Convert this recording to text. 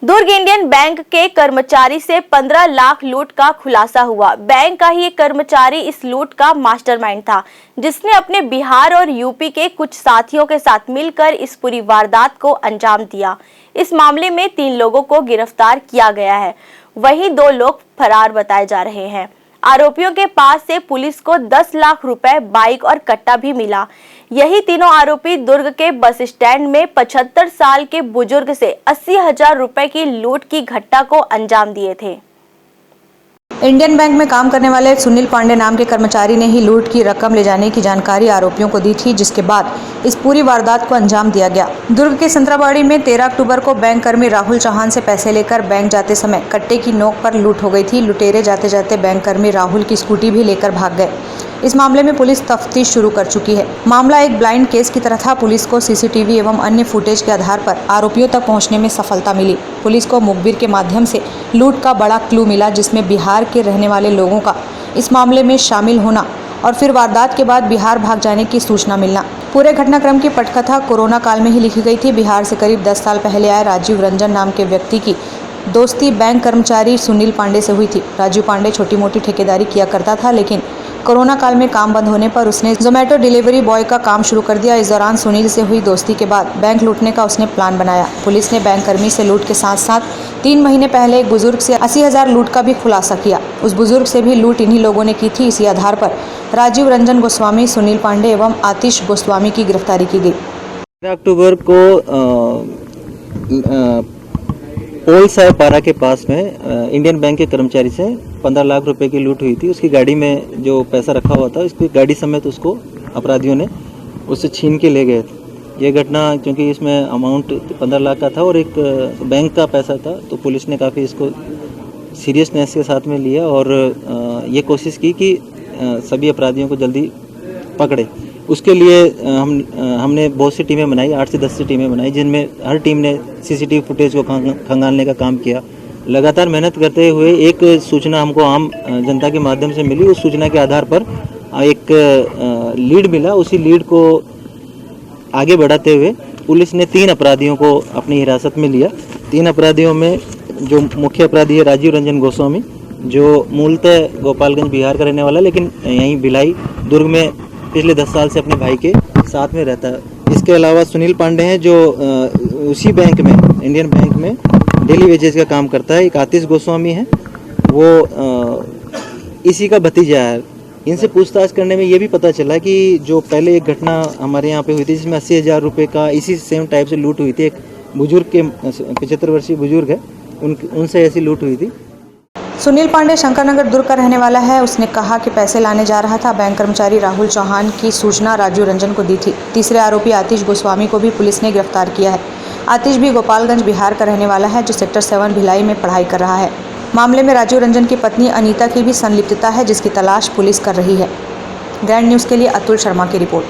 दुर्ग Indian bank के कर्मचारी से 15 लाख लूट का खुलासा हुआ। बैंक का ही एक कर्मचारी इस लूट का मास्टरमाइंड था, जिसने अपने बिहार और यूपी के कुछ साथियों के साथ मिलकर इस पूरी वारदात को अंजाम दिया। इस मामले में 3 लोगों को गिरफ्तार किया गया है, वहीं 2 लोग फरार बताए जा रहे हैं। आरोपियों के पास से पुलिस को 10 लाख रुपए, बाइक और कट्टा भी मिला। यही तीनों आरोपी दुर्ग के बस स्टैंड में 75 साल के बुजुर्ग से 80,000 रुपए की लूट की घटना को अंजाम दिए थे। इंडियन बैंक में काम करने वाले सुनील पांडे नाम के कर्मचारी ने ही लूट की रकम ले जाने की जानकारी आरोपियों को दी थी, जिसके बाद इस पूरी वारदात को अंजाम दिया गया। दुर्ग के संतराबाड़ी में 13 अक्टूबर को बैंक कर्मी राहुल चौहान से पैसे लेकर बैंक जाते समय कट्टे की नोक पर लूट हो गई थी। लुटेरे जाते जाते बैंक कर्मी राहुल की स्कूटी भी लेकर भाग गए। इस मामले में पुलिस तफ्तीश शुरू कर चुकी है। मामला एक ब्लाइंड केस की तरह था। पुलिस को सीसीटीवी एवं अन्य फुटेज के आधार पर आरोपियों तक पहुंचने में सफलता मिली। पुलिस को मुखबिर के माध्यम से लूट का बड़ा क्लू मिला, जिसमें बिहार के रहने वाले लोगों का इस मामले में शामिल होना और फिर वारदात के बाद बिहार भाग जाने की सूचना मिलना। पूरे घटनाक्रम की पटकथा कोरोना काल में ही लिखी गई थी। बिहार से करीब 10 साल पहले आए राजीव रंजन नाम के व्यक्ति की दोस्ती बैंक कर्मचारी सुनील पांडे से हुई थी। राजीव पांडे छोटी मोटी ठेकेदारी किया करता था, लेकिन कोरोना काल में काम बंद होने पर उसने जोमेटो डिलीवरी बॉय का काम शुरू कर दिया। इस दौरान सुनील से हुई दोस्ती के बाद बैंक लूटने का उसने प्लान बनाया। पुलिस ने बैंक कर्मी से लूट के साथ साथ 3 महीने पहले एक बुजुर्ग से 80,000 लूट का भी खुलासा किया। उस बुजुर्ग से भी लूट इन्हीं लोगों ने की थी। इसी आधार पर राजीव रंजन गोस्वामी, सुनील पांडे एवं आतिश गोस्वामी की गिरफ्तारी की गई। 13 अक्टूबर को पोल साहब पारा के पास में इंडियन बैंक के कर्मचारी से 15 लाख रुपए की लूट हुई थी। उसकी गाड़ी में जो पैसा रखा हुआ था, उसकी गाड़ी समेत उसको अपराधियों ने उससे छीन के ले गए थे। ये घटना क्योंकि इसमें अमाउंट 15 लाख का था और एक बैंक का पैसा था, तो पुलिस ने काफ़ी इसको सीरियसनेस के साथ में लिया और ये कोशिश की कि सभी अपराधियों को जल्दी पकड़े। उसके लिए हमने बहुत सी टीमें बनाई, 8 से 10 टीमें बनाई, जिनमें हर टीम ने सीसीटीवी फुटेज को खंगालने का काम किया। लगातार मेहनत करते हुए एक सूचना हमको आम जनता के माध्यम से मिली। उस सूचना के आधार पर एक लीड मिला। उसी लीड को आगे बढ़ाते हुए पुलिस ने 3 अपराधियों को अपनी हिरासत में लिया। 3 अपराधियों में जो मुख्य अपराधी है राजीव रंजन गोस्वामी, जो मूलतः गोपालगंज बिहार का रहने वाला, लेकिन यहीं भिलाई दुर्ग में पिछले 10 साल से अपने भाई के साथ में रहता है। इसके अलावा सुनील पांडे हैं, जो उसी बैंक में, इंडियन बैंक में डेली वेजेस का काम करता है। एक आतिश गोस्वामी है, वो इसी का भतीजा है। इनसे पूछताछ करने में ये भी पता चला कि जो पहले एक घटना हमारे यहाँ पे हुई थी, जिसमें 80,000 रुपये का इसी सेम टाइप से लूट हुई थी। एक बुजुर्ग के 75 वर्षीय बुजुर्ग है, उनसे ऐसी लूट हुई थी। सुनील पांडे शंकरनगर दुर्ग का रहने वाला है। उसने कहा कि पैसे लाने जा रहा था। बैंक कर्मचारी राहुल चौहान की सूचना राजीव रंजन को दी थी। तीसरे आरोपी आतिश गोस्वामी को भी पुलिस ने गिरफ्तार किया है। आतिश भी गोपालगंज बिहार का रहने वाला है, जो सेक्टर 7 भिलाई में पढ़ाई कर रहा है। मामले में राजीव रंजन की पत्नी अनीता की भी संलिप्तता है, जिसकी तलाश पुलिस कर रही है। ग्रैंड न्यूज़ के लिए अतुल शर्मा की रिपोर्ट।